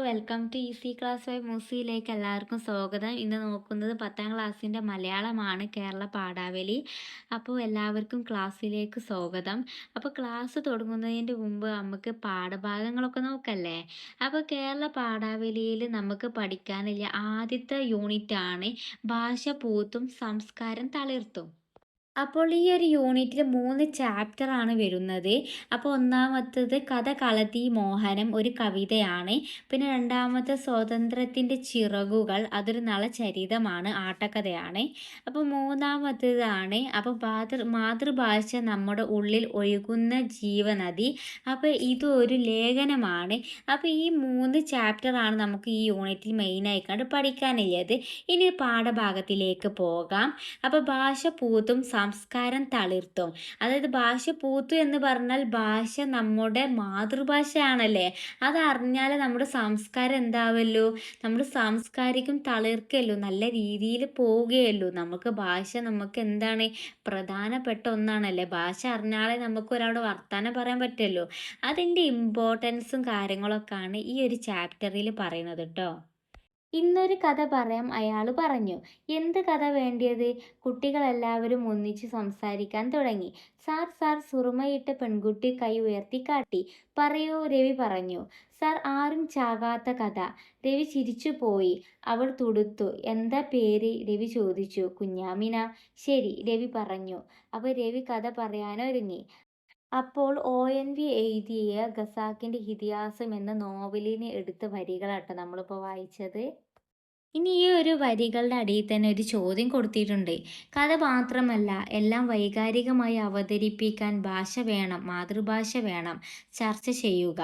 Welcome to easy class by മൂസിയിലേക്ക് എല്ലാവർക്കും സ്വാഗതം. ഇന്ന് നോക്കുന്നത് 10ാം ക്ലാസ്സിൻ്റെ മലയാളമാണ്, കേരള പാഠാവലി. അപ്പോൾ എല്ലാവർക്കും ക്ലാസ്സിലേക്ക് സ്വാഗതം. അപ്പോൾ ക്ലാസ് തുടങ്ങുന്നതിൻ്റെ മുമ്പ് നമുക്ക് പാഠഭാഗങ്ങളൊക്കെ നോക്കല്ലേ. അപ്പോൾ കേരള പാഠാവലിയിൽ നമുക്ക് പഠിക്കാനുള്ള ആദ്യത്തെ യൂണിറ്റാണ് ഭാഷ പൂത്തും സംസ്കാരം തളിർത്തും. അപ്പോൾ ഈ ഒരു യൂണിറ്റിൽ 3 ചാപ്റ്ററാണ് വരുന്നത്. അപ്പോൾ ഒന്നാമത്തേത് കഥ കളത്തി മോഹനം, ഒരു കവിതയാണ്. പിന്നെ രണ്ടാമത്തെ സ്വാതന്ത്ര്യത്തിൻ്റെ ചിറകുകൾ, അതൊരു നളചരിതമാണ്, ആട്ടക്കഥയാണ്. അപ്പോൾ മൂന്നാമത്തേതാണ് അപ്പോൾ മാതൃഭാഷ നമ്മുടെ ഉള്ളിൽ ഒഴുകുന്ന ജീവനദി. അപ്പോൾ ഇത് ഒരു ലേഖനമാണ്. അപ്പോൾ ഈ 3 ചാപ്റ്ററാണ് നമുക്ക് ഈ യൂണിറ്റിൽ മെയിനായിക്കൊണ്ട് പഠിക്കാനുള്ളത്. ഇനി പാഠഭാഗത്തിലേക്ക് പോകാം. അപ്പോൾ ഭാഷ പൂത്തും സംസ്കാരം തളിർത്തും. അതായത് ഭാഷ പൂത്തു എന്ന് പറഞ്ഞാൽ ഭാഷ നമ്മുടെ മാതൃഭാഷയാണല്ലേ. അതറിഞ്ഞാൽ നമ്മുടെ സംസ്കാരം എന്താവല്ലോ, നമ്മുടെ സാംസ്കാരികം തളിർക്കല്ലോ, നല്ല രീതിയിൽ പോവുകയല്ലോ. നമുക്ക് എന്താണ് പ്രധാനപ്പെട്ട ഒന്നാണല്ലേ. ഭാഷ അറിഞ്ഞാലേ നമുക്ക് ഒരാളോട് വർത്താനം പറയാൻ പറ്റുമല്ലോ. അതിൻ്റെ ഇമ്പോർട്ടൻസും കാര്യങ്ങളൊക്കെയാണ് ഈ ഒരു ചാപ്റ്ററിൽ പറയുന്നത് കേട്ടോ. ഇന്നൊരു കഥ പറയാം, അയാൾ പറഞ്ഞു. എന്ത് കഥ വേണ്ടിയത്? കുട്ടികളെല്ലാവരും ഒന്നിച്ച് സംസാരിക്കാൻ തുടങ്ങി. സാർ സാർ, സുറുമയിട്ട പെൺകുട്ടി കൈ ഉയർത്തി കാട്ടി. പറയൂ, രവി പറഞ്ഞു. സാർ, ആരും ചാകാത്ത കഥ. രവി ചിരിച്ചു പോയി. അവൾ തുടുത്തു. എന്താ പേര്? രവി ചോദിച്ചു. കുഞ്ഞാമിന. ശരി, രവി പറഞ്ഞു. അപ്പോൾ രവി കഥ പറയാനൊരുങ്ങി. അപ്പോൾ ONV എഴുതിയ ഖസാക്കിൻ്റെ ഇതിഹാസം എന്ന നോവലിന് എടുത്ത വരികളാട്ടോ നമ്മളിപ്പോൾ വായിച്ചത്. ഇനി ഈ ഒരു വരികളുടെ അടിയിൽ തന്നെ ഒരു ചോദ്യം കൊടുത്തിട്ടുണ്ട്. കഥ മാത്രമല്ല, എല്ലാം വൈകാരികമായി അവതരിപ്പിക്കാൻ ഭാഷ വേണം, മാതൃഭാഷ വേണം. ചർച്ച ചെയ്യുക.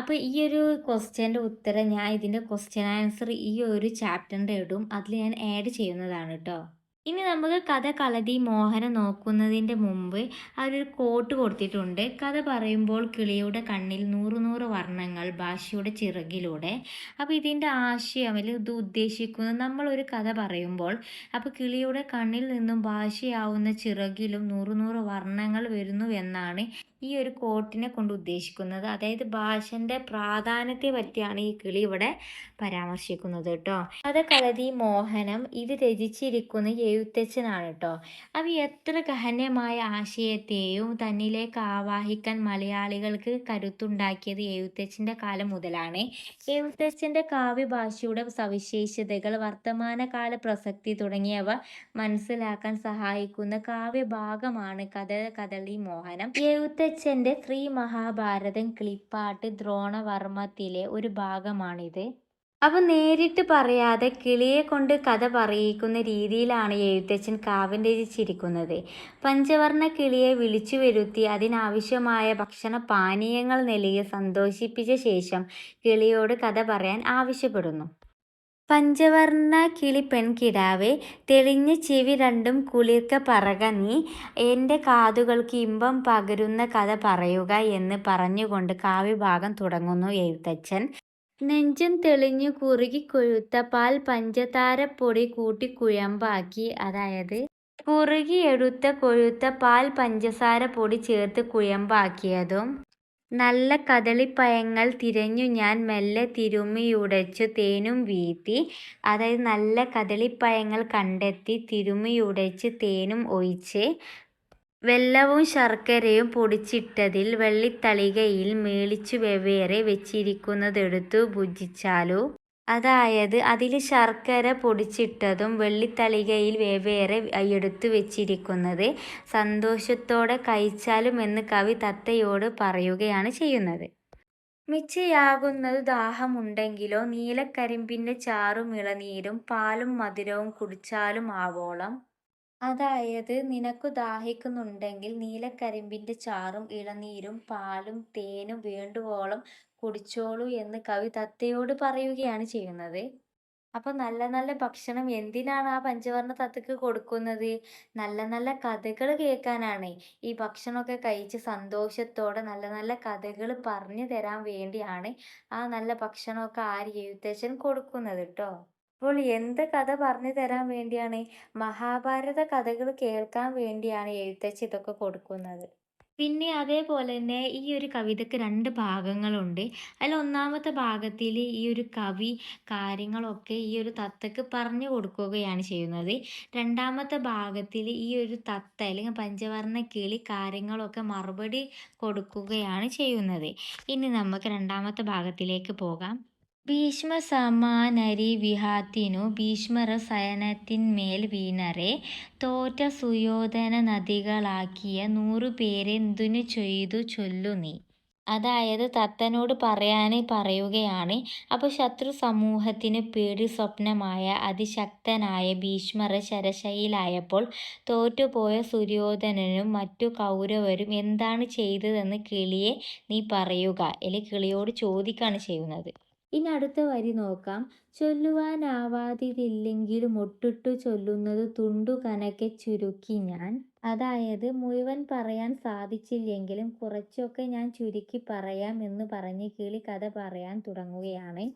അപ്പോൾ ഈ ഒരു ക്വസ്റ്റ്യൻ്റെ ഉത്തരം ഞാൻ ഇതിൻ്റെ ക്വസ്റ്റ്യൻ ആൻസർ ഈ ഒരു ചാപ്റ്ററിൻ്റെ ഇടും, അതിൽ ഞാൻ ആഡ് ചെയ്യുന്നതാണ് കേട്ടോ. ഇനി നമുക്ക് കഥ കളതി മോഹനം നോക്കുന്നതിൻ്റെ മുമ്പ് അവരൊരു കോട്ട് കൊടുത്തിട്ടുണ്ട്. കഥ പറയുമ്പോൾ കിളിയുടെ കണ്ണിൽ നൂറ് നൂറ് വർണ്ണങ്ങൾ ഭാഷയുടെ ചിറകിലൂടെ. അപ്പോൾ ഇതിൻ്റെ ആശയം അല്ലെങ്കിൽ ഇത് ഉദ്ദേശിക്കുന്നത്, നമ്മളൊരു കഥ പറയുമ്പോൾ അപ്പോൾ കിളിയുടെ കണ്ണിൽ നിന്നും ഭാഷയാവുന്ന ചിറകിലും നൂറ് നൂറ് വർണ്ണങ്ങൾ വരുന്നുവെന്നാണ് ഈ ഒരു കോട്ടിനെ കൊണ്ട് ഉദ്ദേശിക്കുന്നത്. അതായത് ഭാഷൻ്റെ പ്രാധാന്യത്തെ പറ്റിയാണ് ഈ കിളി ഇവിടെ പരാമർശിക്കുന്നത് കേട്ടോ. കഥ കളതി മോഹനം ഇത് രചിച്ചിരിക്കുന്ന എഴുത്തച്ഛനാണ് കേട്ടോ. അപ്പോൾ എത്ര ഗഹനമായ ആശയത്തെയും തന്നിലേക്ക് ആവാഹിക്കാൻ മലയാളികൾക്ക് കരുത്തുണ്ടാക്കിയത് എഴുത്തച്ഛൻ്റെ കാലം മുതലാണ്. എഴുത്തച്ഛൻ്റെ കാവ്യഭാഷയുടെ സവിശേഷതകൾ, വർത്തമാനകാല പ്രസക്തി തുടങ്ങിയവ മനസ്സിലാക്കാൻ സഹായിക്കുന്ന കാവ്യഭാഗമാണ് കഥകളി മോഹനം. എഴുത്തച്ഛൻ്റെ ശ്രീ മഹാഭാരതം കിളിപ്പാട്ട് ദ്രോണവർമ്മത്തിലെ ഒരു ഭാഗമാണിത്. അപ്പോൾ നേരിട്ട് പറയാതെ കിളിയെ കൊണ്ട് കഥ പറയിക്കുന്ന രീതിയിലാണ് എഴുത്തച്ഛൻ കാവ്യം രചിച്ചിരിക്കുന്നത്. പഞ്ചവർണ്ണ കിളിയെ വിളിച്ചു വരുത്തി അതിനാവശ്യമായ ഭക്ഷണ പാനീയങ്ങൾ നൽകി സന്തോഷിപ്പിച്ച ശേഷം കിളിയോട് കഥ പറയാൻ ആവശ്യപ്പെടുന്നു. പഞ്ചവർണ്ണ കിളി പെൺകിടാവേ, തെളിഞ്ഞ ചെവി രണ്ടും കുളിർക്ക പറക നീ, എൻ്റെ കാതുകൾക്ക് ഇമ്പം പകരുന്ന കഥ പറയുക എന്ന് പറഞ്ഞുകൊണ്ട് കാവ്യഭാഗം തുടങ്ങുന്നു എഴുത്തച്ഛൻ. നെഞ്ചും തെളിഞ്ഞു കുറുകി കൊഴുത്ത പാൽ പഞ്ചതാരപ്പൊടി കൂട്ടി കുഴമ്പാക്കി, അതായത് കുറുകിയെടുത്ത കൊഴുത്ത പാൽ പഞ്ചസാര പൊടി ചേർത്ത് കുഴമ്പാക്കിയതും നല്ല കദളിപ്പഴങ്ങൾ തിരഞ്ഞു ഞാൻ മെല്ലെ തിരുമ്മിയുടച്ചു തേനും വീഴ്ത്തി. അതായത് നല്ല കദളിപ്പഴങ്ങൾ കണ്ടെത്തി തിരുമ്മിയുടച്ച് തേനും ഒഴിച്ച് വെല്ലവും ശർക്കരയും പൊടിച്ചിട്ടതിൽ വെള്ളിത്തളികയിൽ മേളിച്ചു വെവ്വേറെ വെച്ചിരിക്കുന്നതെടുത്തു ഭുജിച്ചാലോ. അതായത് അതിൽ ശർക്കര പൊടിച്ചിട്ടതും വെള്ളിത്തളികയിൽ വെവ്വേറെ എടുത്തു വെച്ചിരിക്കുന്നത് സന്തോഷത്തോടെ കഴിച്ചാലും എന്ന് കവി തത്തയോട് പറയുകയാണ് ചെയ്യുന്നത്. മിച്ചയാകുന്നത് ദാഹമുണ്ടെങ്കിലോ നീലക്കരിമ്പിൻ്റെ ചാറും ഇളനീരും പാലും മധുരവും കുടിച്ചാലും ആവോളം. അതായത് നിനക്കു ദാഹിക്കുന്നുണ്ടെങ്കിൽ നീലക്കരിമ്പിൻ്റെ ചാറും ഇളനീരും പാലും തേനും വേണ്ടുവോളം കുടിച്ചോളൂ എന്ന് കവി തത്തയോട് പറയുകയാണ് ചെയ്യുന്നത്. അപ്പോൾ നല്ല നല്ല ഭക്ഷണം എന്തിനാണ് ആ പഞ്ചവർണ്ണ തത്തക്ക് കൊടുക്കുന്നത്? നല്ല നല്ല കഥകൾ കേൾക്കാനാണ്. ഈ ഭക്ഷണമൊക്കെ കഴിച്ച് സന്തോഷത്തോടെ നല്ല നല്ല കഥകൾ പറഞ്ഞു തരാൻ വേണ്ടിയാണ് ആ നല്ല ഭക്ഷണമൊക്കെ എഴുത്തച്ഛൻ കൊടുക്കുന്നത് കേട്ടോ. അപ്പോൾ എന്ത് കഥ പറഞ്ഞു തരാൻ വേണ്ടിയാണ്? മഹാഭാരത കഥകൾ കേൾക്കാൻ വേണ്ടിയാണ് എഴുത്തച്ഛൻ ഇതൊക്കെ കൊടുക്കുന്നത്. പിന്നെ അതേപോലെ തന്നെ ഈ ഒരു കവിതയ്ക്ക് 2 ഭാഗങ്ങളുണ്ട്. അതിൽ ഒന്നാമത്തെ ഭാഗത്തിൽ ഈ ഒരു കവി കാര്യങ്ങളൊക്കെ ഈ ഒരു തത്തയ്ക്ക് പറഞ്ഞു കൊടുക്കുകയാണ് ചെയ്യുന്നത്. രണ്ടാമത്തെ ഭാഗത്തിൽ ഈ ഒരു തത്ത അല്ലെങ്കിൽ പഞ്ചവർണ്ണ കിളി കാര്യങ്ങളൊക്കെ മറുപടി കൊടുക്കുകയാണ് ചെയ്യുന്നത്. ഇനി നമുക്ക് രണ്ടാമത്തെ ഭാഗത്തിലേക്ക് പോകാം. ഭീഷ്മസമാനരി വിഹാത്തിനു ഭീഷ്മർ സയനത്തിന്മേൽ വീണരെ തോറ്റ സുയോധന നദികളാക്കിയ 100 പേരെന്തുന്നു ചെയ്തു ചൊല്ലു നീ. അതായത് തത്തനോട് പറയുകയാണ്. അപ്പോൾ ശത്രു സമൂഹത്തിന് പേടി സ്വപ്നമായ അതിശക്തനായ ഭീഷ്മർ ശരശയ്യയിലായപ്പോൾ തോറ്റുപോയ സുര്യോധനനും മറ്റു കൗരവരും എന്താണ് ചെയ്തതെന്ന് കിളിയെ നീ പറയുക. അല്ലെങ്കിൽ കിളിയോട് ചോദിക്കുകയാണ് ചെയ്യുന്നത്. ഇനി അടുത്ത വരി നോക്കാം. ചൊല്ലുവാനാവാതില്ലെങ്കിലും ഒട്ടിട്ടു ചൊല്ലുന്നത് തുണ്ടു കനക്കെ ചുരുക്കി ഞാൻ. അതായത് മുഴുവൻ പറയാൻ സാധിച്ചില്ലെങ്കിലും കുറച്ചൊക്കെ ഞാൻ ചുരുക്കി പറയാം എന്ന് പറഞ്ഞ് കിളി കഥ പറയാൻ തുടങ്ങുകയാണ്.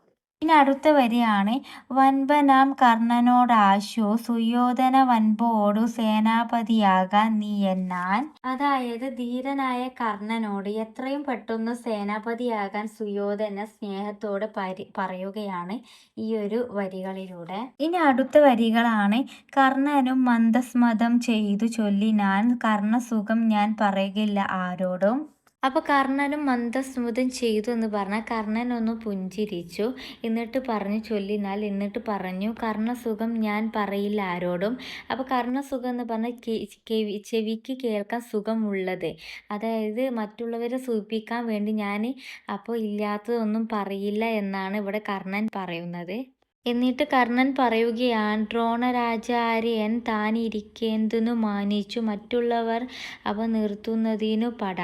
ഇനി അടുത്ത വരിയാണ്. വൻപനാം കർണനോടാശു സുയോധന വൻപോടു സേനാപതിയാകാൻ നീയെന്നാൻ. അതായത് ധീരനായ കർണനോട് എത്രയും പെട്ടെന്ന് സേനാപതിയാകാൻ സുയോധന സ്നേഹത്തോട് പറയുകയാണ് ഈ ഒരു വരികളിലൂടെ. ഇനി അടുത്ത വരികളാണ്. കർണനും മന്ദസ്മതം ചെയ്തു ചൊല്ലിനാൻ കർണസുഖം ഞാൻ പറയുകില്ല ആരോടും. അപ്പോൾ കർണനും മന്ദസ്മൃതം ചെയ്തു എന്ന് പറഞ്ഞാൽ കർണൻ ഒന്ന് പുഞ്ചിരിച്ചു. എന്നിട്ട് പറഞ്ഞു കർണസുഖം ഞാൻ പറയില്ല ആരോടും. അപ്പോൾ കർണസുഖം എന്ന് പറഞ്ഞാൽ ചെവിക്ക് കേൾക്കാൻ സുഖമുള്ളത്. അതായത് മറ്റുള്ളവരെ സൂചിപ്പിക്കാൻ വേണ്ടി ഞാൻ അപ്പോൾ ഇല്ലാത്തതൊന്നും പറയില്ല എന്നാണ് ഇവിടെ കർണൻ പറയുന്നത്. എന്നിട്ട് കർണൻ പറയുകയാണ്. ദ്രോണരാചാര്യൻ താൻ ഇരിക്കേന്തെന്നു മാനിച്ചു മറ്റുള്ളവർ അവ നിർത്തുന്നതിനു പട.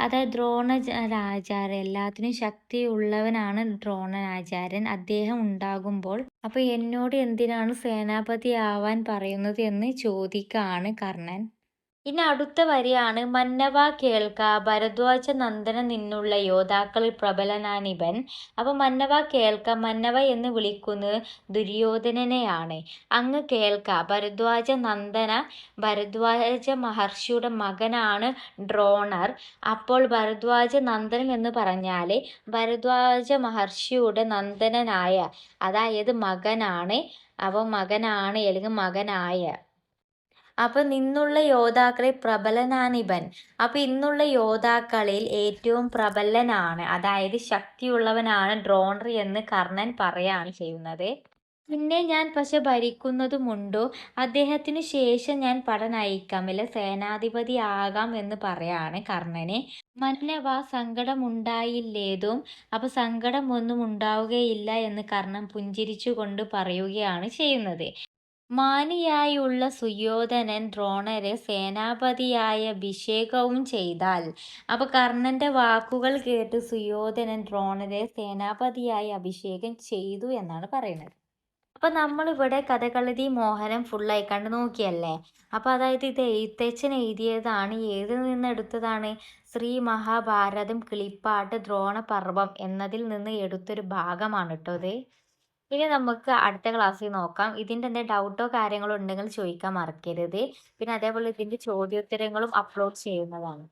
അതായത് ദ്രോണരാചാര്യൻ എല്ലാത്തിനും ശക്തിയുള്ളവനാണ് ദ്രോണരാചാര്യൻ. അദ്ദേഹം ഉണ്ടാകുമ്പോൾ അപ്പോൾ എന്നോട് എന്തിനാണ് സേനാപതി ആവാൻ പറയുന്നത് എന്ന് ചോദിക്കുകയാണ് കർണൻ. ഇനി അടുത്ത വരിയാണ്. മന്നവ കേൾക്ക ഭരദ്വാജ നന്ദന നിന്നുള്ള യോദ്ധാക്കളിൽ പ്രബലനാനിവൻ. അപ്പോൾ മന്നവ കേൾക്ക, മന്നവ എന്ന് വിളിക്കുന്നത് ദുര്യോധനനെയാണ്. അങ്ങ് കേൾക്ക, ഭരദ്വാജ നന്ദന ഭരദ്വാജ മഹർഷിയുടെ മകനാണ് ദ്രോണർ. അപ്പോൾ ഭരദ്വാജ നന്ദനൻ എന്ന് പറഞ്ഞാൽ ഭരദ്വാജ മഹർഷിയുടെ നന്ദനനായ, അതായത് മകനാണ്. അപ്പോൾ മകനാണ് അല്ലെങ്കിൽ മകനായ. അപ്പോൾ നിന്നുള്ള യോദ്ധാക്കളിൽ പ്രബലനാണിവൻ. അപ്പോൾ ഇന്നുള്ള യോദ്ധാക്കളിൽ ഏറ്റവും പ്രബലനാണ്, അതായത് ശക്തിയുള്ളവനാണ് ദ്രോണർ എന്ന് കർണൻ പറയാണ് ചെയ്യുന്നത്. പിന്നെ ഞാൻ പക്ഷെ ഭരിക്കുന്നതുമുണ്ടോ, അദ്ദേഹത്തിന് ശേഷം ഞാൻ പട നയിക്കാമില്ല, സേനാധിപതി ആകാം എന്ന് പറയാണ് കർണന്. മന്നവ സങ്കടമുണ്ടായില്ലേതും. അപ്പോൾ സങ്കടമൊന്നും ഉണ്ടാവുകയില്ല എന്ന് കർണൻ പുഞ്ചിരിച്ചുകൊണ്ട് പറയുകയാണ് ചെയ്യുന്നത്. മാനിയായുള്ള സുയോധനൻ ദ്രോണരെ സേനാപതിയായ അഭിഷേകവും ചെയ്താൽ. അപ്പോൾ കർണന്റെ വാക്കുകൾ കേട്ട് സുയോധനൻ ദ്രോണരെ സേനാപതിയായി അഭിഷേകം ചെയ്തു എന്നാണ് പറയുന്നത്. അപ്പോൾ നമ്മളിവിടെ കഥകളി മോഹനം ഫുള്ളായി കണ്ടു നോക്കിയല്ലേ. അപ്പോൾ അതായത് ഇത് എഴുത്തച്ഛൻ എഴുതിയതാണ്. ഏതിൽ നിന്ന് എടുത്തതാണ്? ശ്രീ മഹാഭാരതം കിളിപ്പാട്ട് ദ്രോണപർവം എന്നതിൽ നിന്ന് എടുത്തൊരു ഭാഗമാണ് കേട്ടോ ഇത്. ഇനി നമുക്ക് അടുത്ത ക്ലാസ്സിൽ നോക്കാം. ഇതിൻ്റെ എന്തെങ്കിലും ഡൗട്ടോ കാര്യങ്ങളോ ഉണ്ടെങ്കിൽ ചോദിക്കാൻ മറക്കരുത്. പിന്നെ അതേപോലെ ഇതിൻ്റെ ചോദ്യോത്തരങ്ങളും അപ്ലോഡ് ചെയ്യുന്നതാണ്.